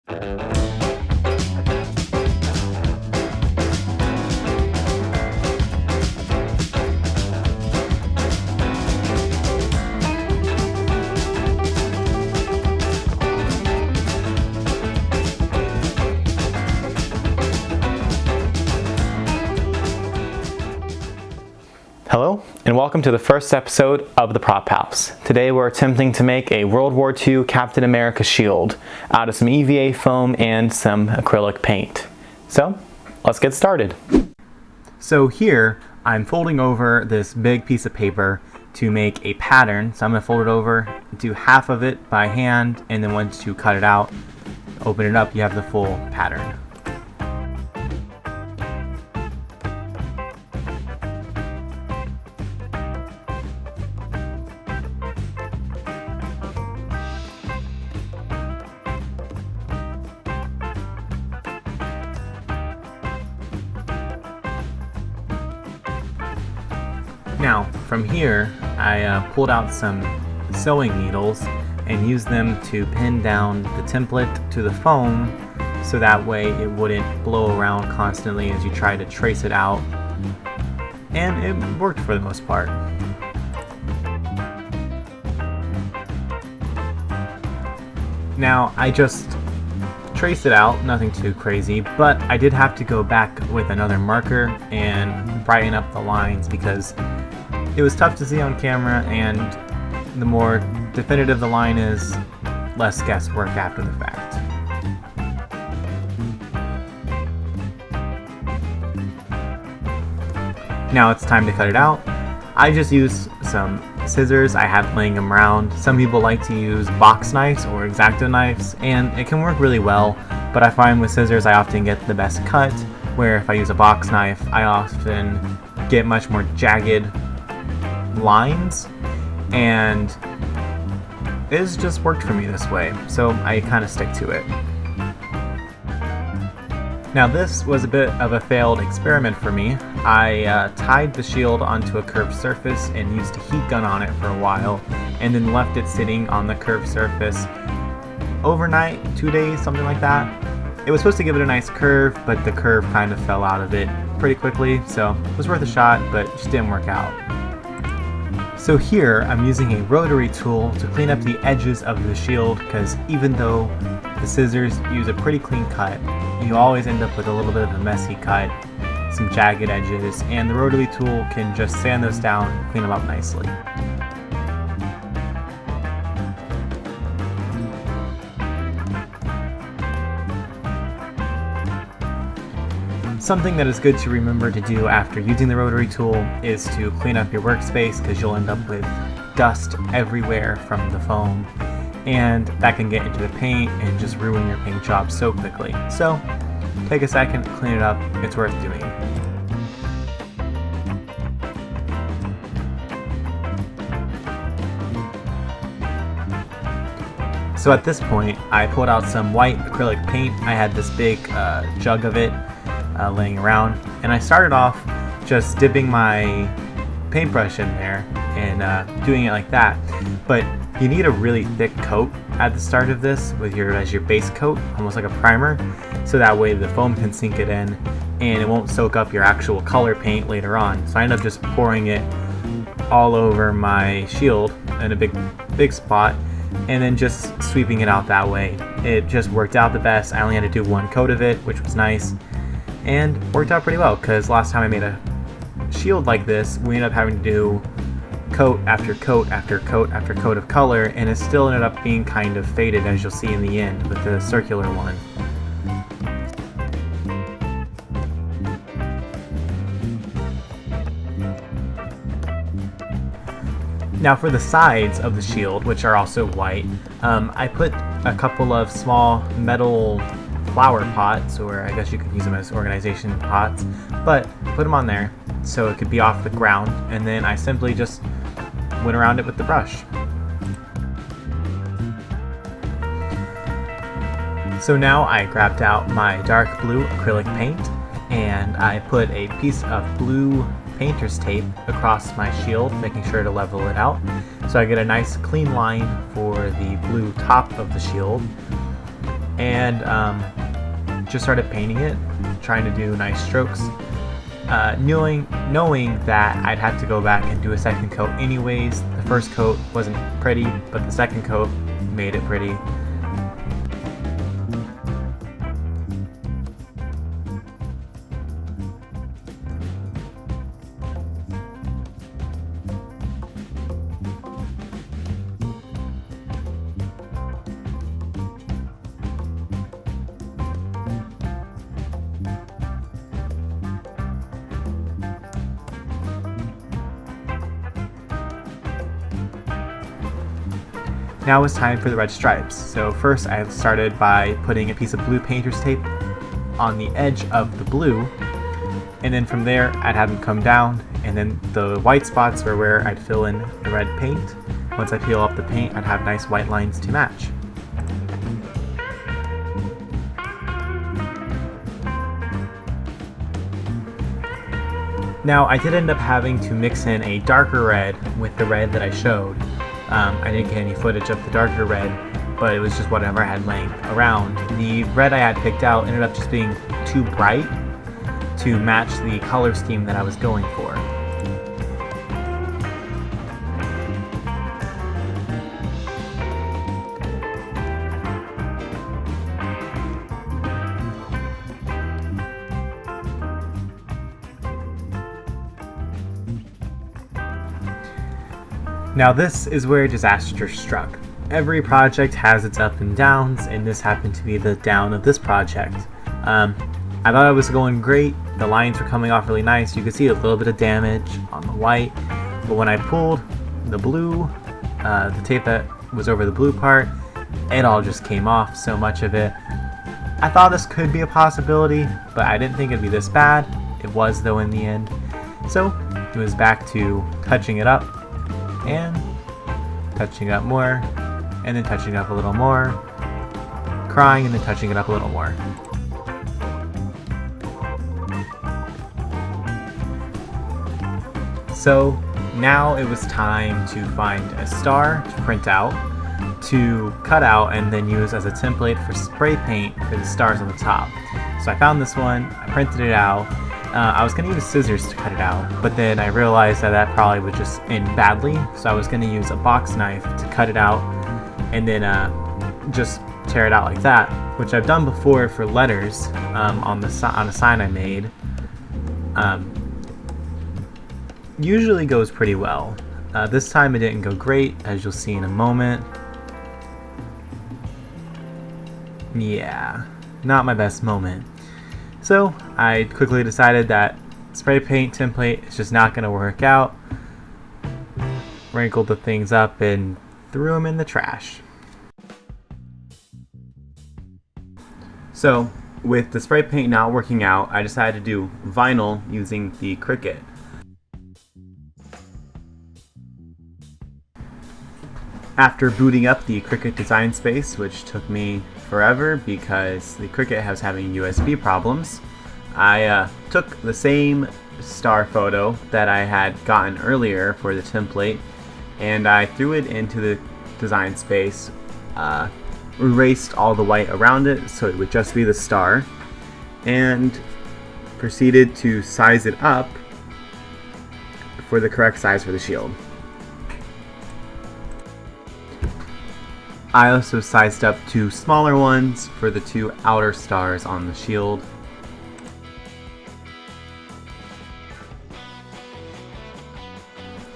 Hello, and welcome to the first episode of The Prop House. Today we're attempting to make a World War II Captain America shield out of some EVA foam and some acrylic paint. So, let's get started. So here, I'm folding over this big piece of paper to make a pattern. So I'm going to fold it over, do half of it by hand, and then once you cut it out, open it up, you have the full pattern. Now, from here, I pulled out some sewing needles and used them to pin down the template to the foam so that way it wouldn't blow around constantly as you try to trace it out. And it worked for the most part. Now, I just traced it out, nothing too crazy, but I did have to go back with another marker and brighten up the lines because it was tough to see on camera, and the more definitive the line is, less guesswork after the fact. Now it's time to cut it out. I just used some scissors. I have laying them around. Some people like to use box knives or X-Acto knives, and it can work really well, but I find with scissors I often get the best cut, where if I use a box knife I often get much more jagged lines, and it's just worked for me this way, so I kind of stick to it. Now this was a bit of a failed experiment for me. I tied the shield onto a curved surface and used a heat gun on it for a while, and then left it sitting on the curved surface overnight, 2 days, something like that. It was supposed to give it a nice curve, but the curve kind of fell out of it pretty quickly, so it was worth a shot, but it just didn't work out. So here, I'm using a rotary tool to clean up the edges of the shield, because even though the scissors use a pretty clean cut, you always end up with a little bit of a messy cut, some jagged edges, and the rotary tool can just sand those down and clean them up nicely. Something that is good to remember to do after using the rotary tool is to clean up your workspace, because you'll end up with dust everywhere from the foam, and that can get into the paint and just ruin your paint job so quickly. So take a second, clean it up, it's worth doing. So at this point, I pulled out some white acrylic paint. I had this big jug of it laying around, and I started off just dipping my paintbrush in there and doing it like that. But you need a really thick coat at the start of this as your base coat, almost like a primer, so that way the foam can sink it in and it won't soak up your actual color paint later on. So I ended up just pouring it all over my shield in a big spot, and then just sweeping it out that way. It just worked out the best. I only had to do one coat of it, which was nice, and worked out pretty well, because last time I made a shield like this, we ended up having to do coat after coat after coat after coat of color, and it still ended up being kind of faded, as you'll see in the end with the circular one. Now for the sides of the shield, which are also white, I put a couple of small metal flower pots, or I guess you could use them as organization pots, but put them on there so it could be off the ground, and then I simply just went around it with the brush. So now I grabbed out my dark blue acrylic paint, and I put a piece of blue painter's tape across my shield, making sure to level it out so I get a nice clean line for the blue top of the shield. and just started painting it, trying to do nice strokes, knowing that I'd have to go back and do a second coat anyways. The first coat wasn't pretty, but the second coat made it pretty. Now it's time for the red stripes. So first I started by putting a piece of blue painter's tape on the edge of the blue, and then from there I'd have them come down, and then the white spots were where I'd fill in the red paint. Once I peel off the paint, I'd have nice white lines to match. Now I did end up having to mix in a darker red with the red that I showed. I didn't get any footage of the darker red, but it was just whatever I had laying around. The red I had picked out ended up just being too bright to match the color scheme that I was going for. Now this is where disaster struck. Every project has its up and downs, and this happened to be the down of this project. I thought it was going great, the lines were coming off really nice, you could see a little bit of damage on the white, but when I pulled the blue, the tape that was over the blue part, it all just came off, so much of it. I thought this could be a possibility, but I didn't think it'd be this bad. It was though in the end. So it was back to touching it up, and touching up more, and then touching up a little more, crying, and then touching it up a little more. So now it was time to find a star to print out, to cut out, and then use as a template for spray paint for the stars on the top. So I found this one, I printed it out. I was going to use scissors to cut it out, but then I realized that probably would just end badly, so I was going to use a box knife to cut it out and then just tear it out like that, which I've done before for letters on a sign I made. Usually goes pretty well. This time it didn't go great, as you'll see in a moment. Yeah, not my best moment. So I quickly decided that spray paint template is just not going to work out. Wrinkled the things up and threw them in the trash. So with the spray paint not working out, I decided to do vinyl using the Cricut. After booting up the Cricut Design Space, which took me forever because the Cricut was having USB problems, I took the same star photo that I had gotten earlier for the template, and I threw it into the Design Space, erased all the white around it so it would just be the star, and proceeded to size it up for the correct size for the shield. I also sized up two smaller ones for the two outer stars on the shield.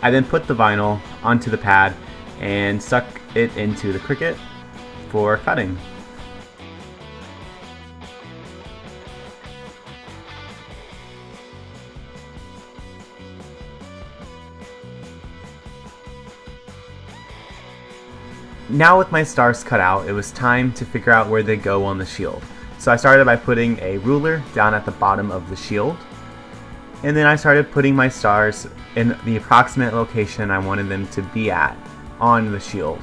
I then put the vinyl onto the pad and stuck it into the Cricut for cutting. Now with my stars cut out, it was time to figure out where they go on the shield. So I started by putting a ruler down at the bottom of the shield, and then I started putting my stars in the approximate location I wanted them to be at on the shield.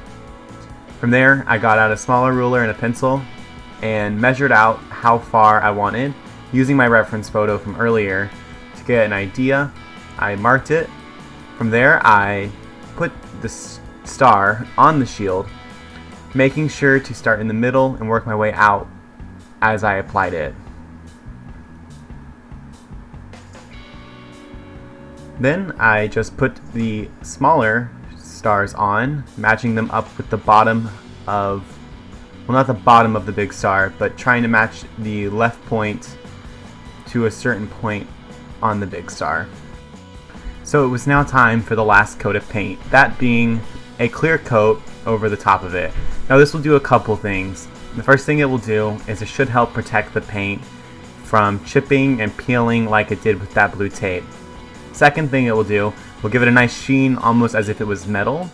From there, I got out a smaller ruler and a pencil and measured out how far I wanted using my reference photo from earlier to get an idea. I marked it. From there, I put the star on the shield, making sure to start in the middle and work my way out as I applied it. Then I just put the smaller stars on, matching them up with the bottom of, well, not the bottom of the big star, but trying to match the left point to a certain point on the big star. So it was now time for the last coat of paint, that being a clear coat over the top of it. Now this will do a couple things. The first thing it will do is it should help protect the paint from chipping and peeling like it did with that blue tape. Second thing it will do, will give it a nice sheen almost as if it was metal.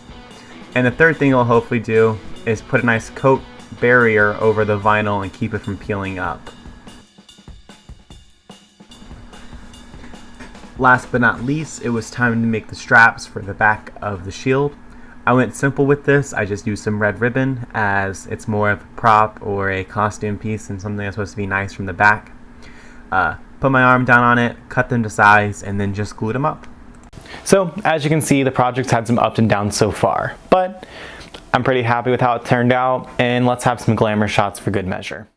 And the third thing it will hopefully do is put a nice coat barrier over the vinyl and keep it from peeling up. Last but not least, it was time to make the straps for the back of the shield. I went simple with this. I just used some red ribbon as it's more of a prop or a costume piece and something that's supposed to be nice from the back. Put my arm down on it, cut them to size, and then just glued them up. So as you can see, the project's had some ups and downs so far, but I'm pretty happy with how it turned out, and let's have some glamour shots for good measure.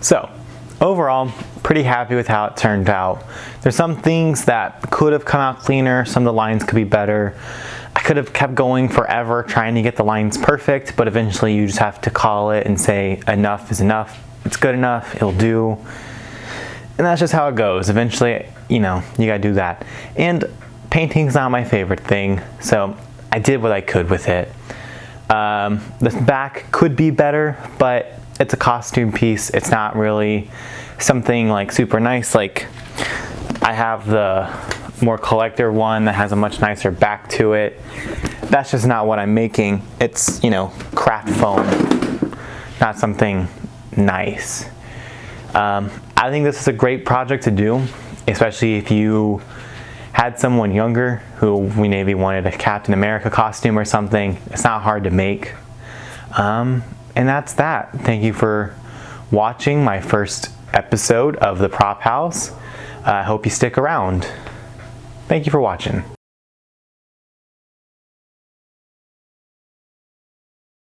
So, overall, pretty happy with how it turned out. There's some things that could have come out cleaner, some of the lines could be better. I could have kept going forever trying to get the lines perfect, but eventually you just have to call it and say enough is enough. It's good enough, it'll do. And that's just how it goes. Eventually, you know, you gotta do that. And painting's not my favorite thing, so I did what I could with it. The back could be better, but it's a costume piece. It's not really something like super nice. Like I have the more collector one that has a much nicer back to it. That's just not what I'm making. It's, you know, craft foam, not something nice. I think this is a great project to do, especially if you had someone younger who maybe wanted a Captain America costume or something. It's not hard to make. And that's that. Thank you for watching my first episode of the Prop House. I hope you stick around. Thank you for watching.